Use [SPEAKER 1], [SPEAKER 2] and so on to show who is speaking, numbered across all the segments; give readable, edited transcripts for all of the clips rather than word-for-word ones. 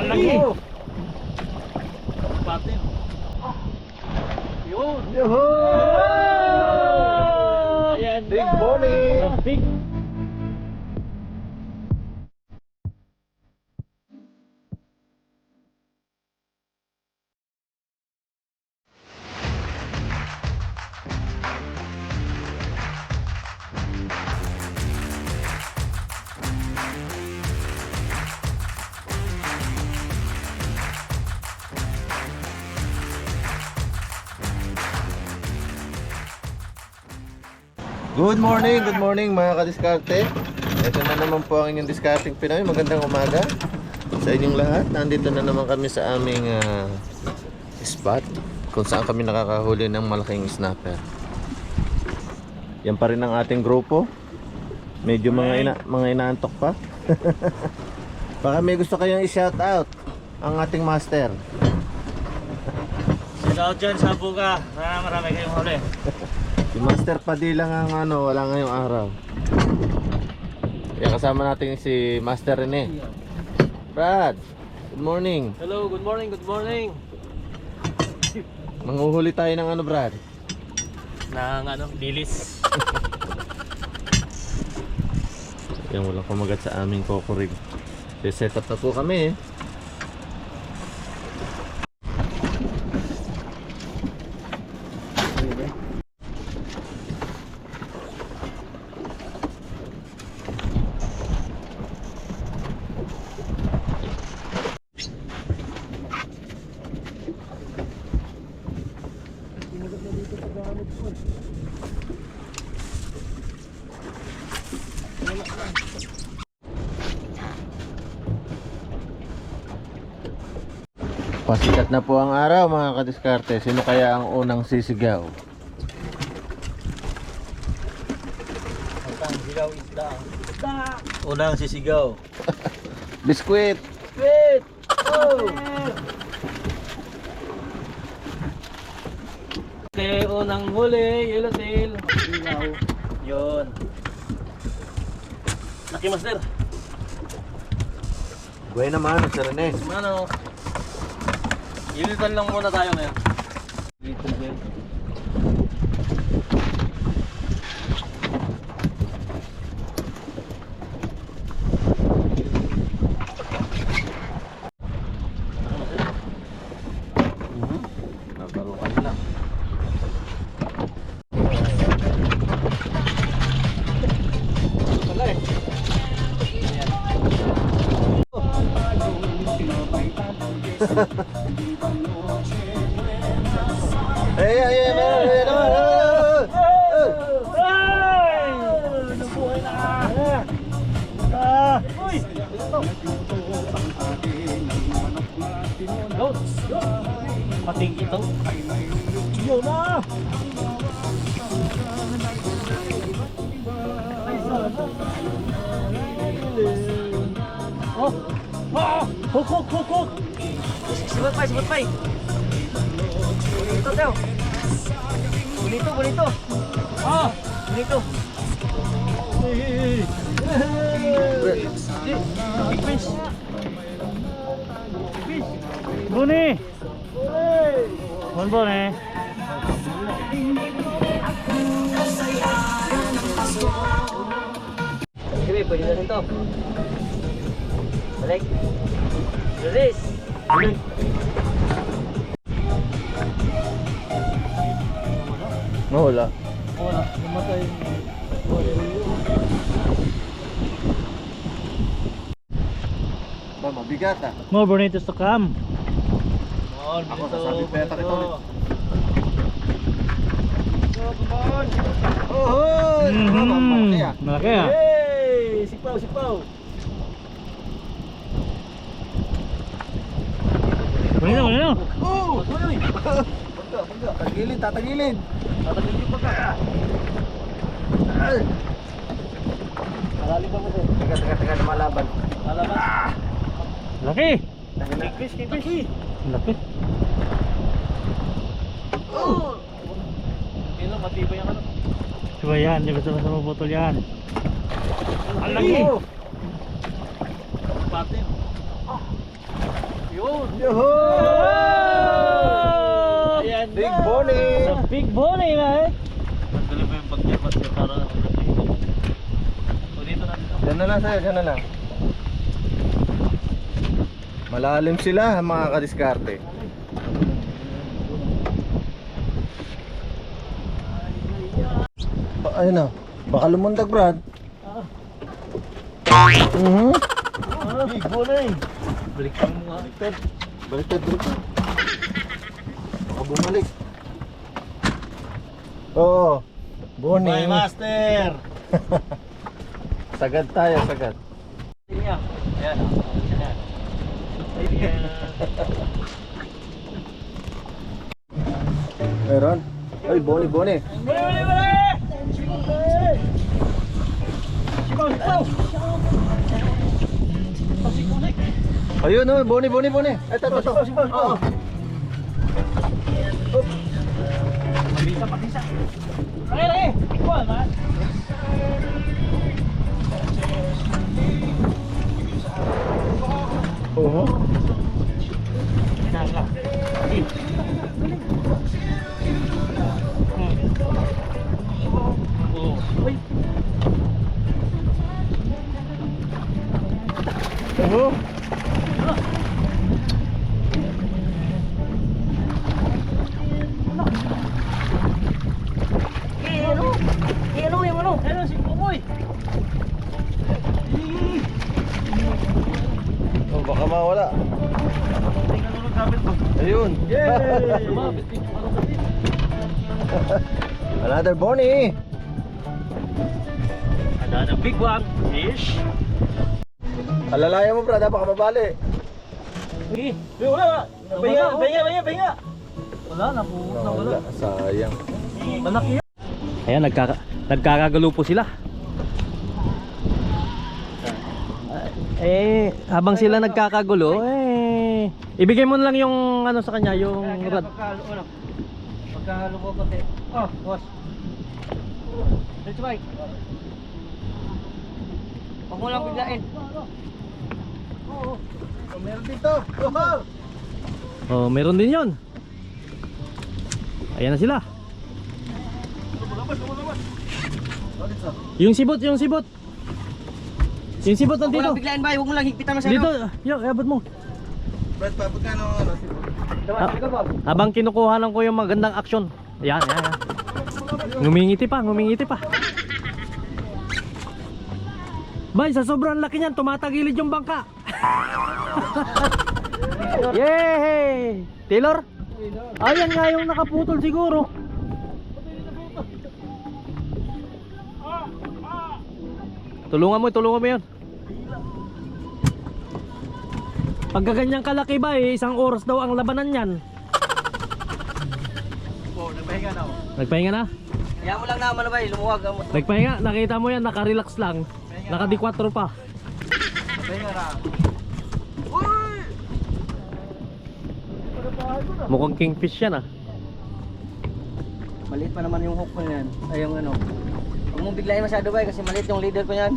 [SPEAKER 1] Malaki. Patin. Yun. Ayan.
[SPEAKER 2] Big morning.
[SPEAKER 1] Big.
[SPEAKER 2] Good morning mga kadiskarte. Ito na naman po ang inyong discarding Pinoy. Magandang umaga sa inyong lahat. Nandito na naman kami sa aming spot kung saan kami nakakahuli ng malaking snapper. Yan pa rin ang ating grupo. Medyo mga inaantok pa. Baka may gusto kayong i-shout out ang ating master.
[SPEAKER 1] Shout out dyan sa buka. Marami kayong huli.
[SPEAKER 2] Si Master Padilla ang wala ngayong araw. Kaya kasama natin si Master Rene. Brad, good morning.
[SPEAKER 1] Hello, good morning, good morning.
[SPEAKER 2] Manghuhuli tayo ng Brad?
[SPEAKER 1] Ng dilis.
[SPEAKER 2] Yan, walang kumagat sa aming kokorig. Set up na po kami Pasikat na po ang araw mga kadiskarte. Sino kaya ang unang sisigaw?
[SPEAKER 1] Unang sigaw isda. Unang sisigaw.
[SPEAKER 2] Biskwit!
[SPEAKER 1] Wait! Oh! Okay, unang huli, yellowtail. Sigaw. Yun. Laki master.
[SPEAKER 2] Buhay naman, Sir Rene.
[SPEAKER 1] Mano. Yellowtail lang muna tayo ngayon. Little bit.
[SPEAKER 2] Nabarukan lang.
[SPEAKER 1] Wala eh.
[SPEAKER 2] Meron naman.
[SPEAKER 1] Ay! Nabuhay na ka! Uy! Go! Pating ito. Yun na! Oh! Ah! Hook! Sibot pa! Bonito daw! Bonito! Ah! Bonito! Big fish! Buni! Buni! Sige, pwede na rin to. Balik! Release!
[SPEAKER 2] Wala.
[SPEAKER 1] Wala, namatay.
[SPEAKER 2] Mabigat ah.
[SPEAKER 1] More bonitos to come. More
[SPEAKER 2] Ako sasabi peta kita ulit. Oh, malaki ah.
[SPEAKER 1] Malaki ah. Hey, sipaw. Bonito.
[SPEAKER 2] Oh! Pagka. Tatagilid. Tatagilid pa ka.
[SPEAKER 1] Malalim pa mo din.
[SPEAKER 2] Teka na malaban.
[SPEAKER 1] Malaban. Laki. Kingfish. Laki. Oh! Kilo, matibay ang Diba yan, di ba sa mabutol yan? Ang laki! Patin. Yun! Ayan
[SPEAKER 2] Big
[SPEAKER 1] na!
[SPEAKER 2] Bonnie!
[SPEAKER 1] Sa Big Bonnie na eh! Nagdali mo yung pagjabat niya para dito. O dito na dito.
[SPEAKER 2] Diyan na lang sa'yo, diyan na lang. Malalim sila mga kadiskarte. Ayun na. Baka lumundag, Brad.
[SPEAKER 1] Big Bonnie! Balikan mo nga.
[SPEAKER 2] Baliktad. Baka bumalik. Oo. Bonnie.
[SPEAKER 1] Bye, Master!
[SPEAKER 2] Sagad tayo, sagad.
[SPEAKER 1] Ayan. Ayan. Ayan.
[SPEAKER 2] Meron? Ay, Bonnie.
[SPEAKER 1] Bali! Sipaw!
[SPEAKER 2] Ayun, oh, Bonnie. Ito. Oo.
[SPEAKER 1] Pabisa! Lagi! Ikuan, man!
[SPEAKER 2] Oo.
[SPEAKER 1] Nasa. Uy!
[SPEAKER 2] Oo.
[SPEAKER 1] Ano si Kumoy?
[SPEAKER 2] Oh, baka mawala.
[SPEAKER 1] Tingnan mo ng gamit mo.
[SPEAKER 2] Ayun.
[SPEAKER 1] Yay! Lumapit din.
[SPEAKER 2] Another Bonnie.
[SPEAKER 1] Another big one. Fish.
[SPEAKER 2] Alalayan mo, Brad, baka mabali.
[SPEAKER 1] Sige. Wala. Pahinga. Wala, nawala.
[SPEAKER 2] Sayang.
[SPEAKER 1] Malaki yan. Ayan, nagkakagalo po sila. Habang sila nagkakagulo, ibigay mo na lang yung ano sa kanya, yung rod. Pagkahalo ko konti. Oh, boss. Let's bike. Huwag mo lang biglain.
[SPEAKER 2] Oh, meron dito.
[SPEAKER 1] Oh, meron din yon. Ayan na sila. Yung sibot. Yung sibot nandito.
[SPEAKER 3] Huwag mo lang biglain ba? Huwag mo lang higpitan masyado.
[SPEAKER 1] Dito, abot mo.
[SPEAKER 2] Brad, pagkano
[SPEAKER 1] Habang kinukuhanan ko yung magandang aksyon. Yan. Ngumingiti pa. Bay, sa sobrang laki niyan, tumatagilid yung bangka. Yay! Taylor? Ayan nga yung nakaputol siguro. Tulungan mo yun. Pagka ganyang kalaki ba isang oras daw ang labanan yan. Nagpahinga na?
[SPEAKER 3] Kaya mo lang naman ba? Lumuwag ang motor.
[SPEAKER 1] Nagpahinga, nakita mo yan, nakarelax lang. Naka-D4 pa. Mukhang kingfish yan ah.
[SPEAKER 3] Maliit pa naman yung hook ko yan. Ay yung ano. Huwag mong biglain masyado ba? Kasi maliit yung leader ko yan.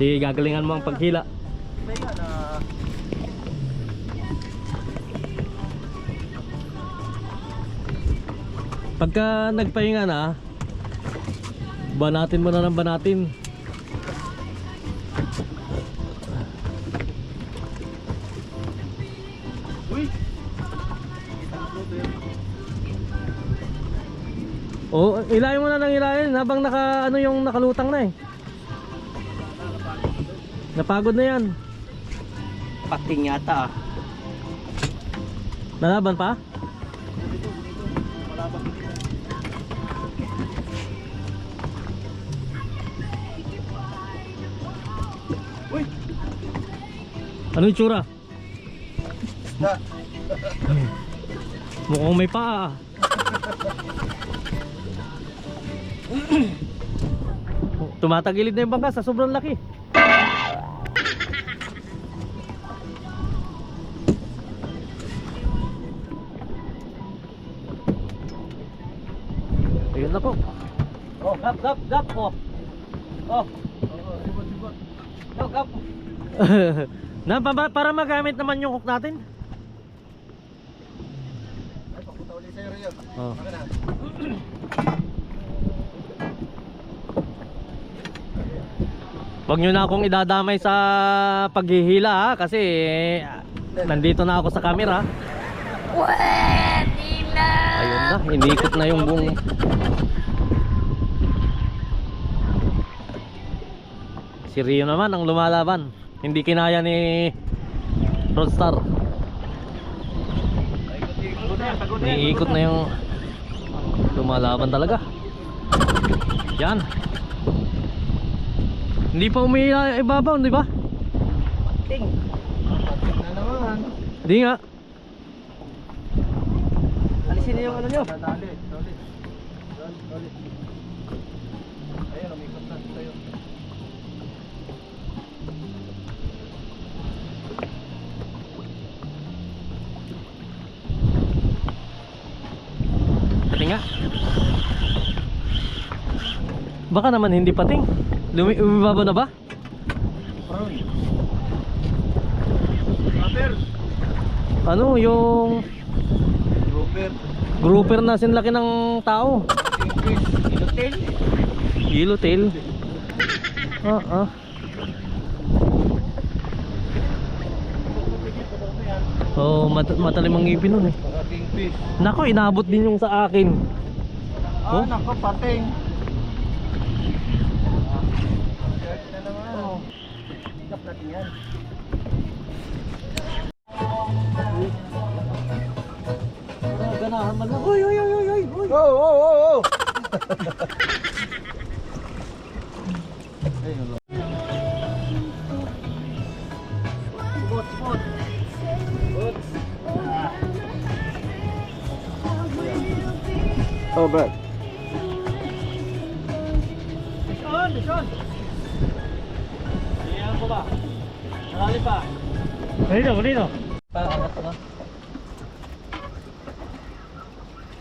[SPEAKER 1] Sige, gagalingan mo ang paghila. Pagka nagpahinga na, banatin mo na ng banatin. Oh, ilayin mo na ng ilayin habang yung nakalutang na eh. Napagod na yan.
[SPEAKER 3] Pating yata ah.
[SPEAKER 1] Nalaban pa?
[SPEAKER 2] Uy!
[SPEAKER 1] Ano yung tsura?
[SPEAKER 2] Na.
[SPEAKER 1] Mukhang may paa. Tumatagilid na yung bangka sa sobrang laki. Ayun na po. Oh, gap. Oh. Oh. Go.
[SPEAKER 3] up.
[SPEAKER 1] Para magamit naman yung hook natin.
[SPEAKER 2] Ay, papunta ulit sa'yo, Rio.
[SPEAKER 1] Oh.
[SPEAKER 2] Baka na.
[SPEAKER 1] Huwag nyo na akong idadamay sa paghihila ha, kasi nandito na ako sa camera. Ayun na, inikot na yung buong. Si Rio naman ang lumalaban. Hindi kinaya ni Roadstar. Iikot na yung lumalaban talaga. Yan. Hindi pa ibabaw, di ba?
[SPEAKER 3] Ting.
[SPEAKER 2] Na naman.
[SPEAKER 1] Hindi nga.
[SPEAKER 3] Alisin niyo yung ano nyo.
[SPEAKER 2] Dali. Ayun, umikot na tayo.
[SPEAKER 1] Pating nga. Baka naman hindi pating. Umibaba na ba?
[SPEAKER 2] Grouper.
[SPEAKER 1] Ano yung
[SPEAKER 2] Grouper.
[SPEAKER 1] grouper na sinlaki ng tao?
[SPEAKER 3] Inutil.
[SPEAKER 1] Yellowtail. Oh, matalim ang ngipin nun eh.
[SPEAKER 2] Mga kingfish.
[SPEAKER 1] Nako, inabot din yung sa akin. Oh?
[SPEAKER 2] Nako, pating.
[SPEAKER 3] Pick up natin yan.
[SPEAKER 1] Ganahan man lang. Uy.
[SPEAKER 2] Oh.
[SPEAKER 3] Spot.
[SPEAKER 2] Oh, Brad.
[SPEAKER 3] Mission. Iyan ko ba? Marali pa.
[SPEAKER 1] Kanino?
[SPEAKER 3] Paangat na.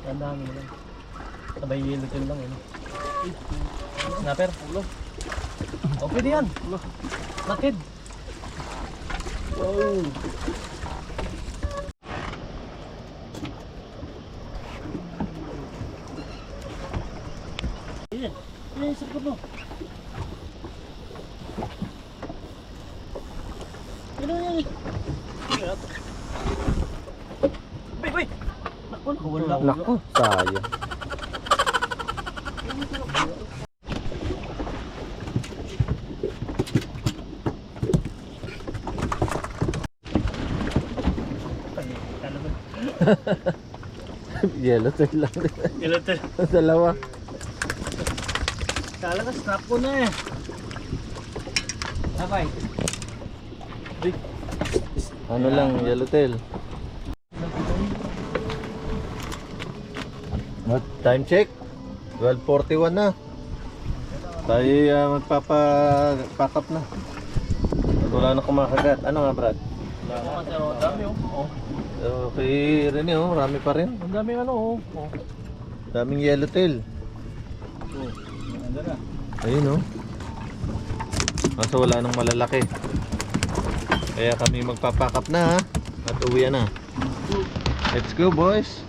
[SPEAKER 3] Tandaan mo lang. Sabay yellowtail lang yun. Snapper. Ulo. O pwede yan. Ulo. Nakid. Wow. Yan. Yan sa puno. Yan. Uy. Naku, nakawala.
[SPEAKER 2] Nako, sayang. Yellowtail lang.
[SPEAKER 3] Yellowtail.
[SPEAKER 2] Dalawa.
[SPEAKER 3] Kala ka, snap ko na eh. Sabay.
[SPEAKER 2] Ano lang, yellowtail. Time check. 12:41 na. Tayo magpapapack up na. Wala na kumakagat. Ano nga, Brad?
[SPEAKER 3] Ang dami oh.
[SPEAKER 2] Okay, Rene, oh, marami pa rin.
[SPEAKER 1] Ang daming ano oh.
[SPEAKER 2] Daming yellowtail. Ayun, oh. Kaso wala nang malalaki. Kaya kami magpapack up na, ha? At uwi na. Let's go, boys.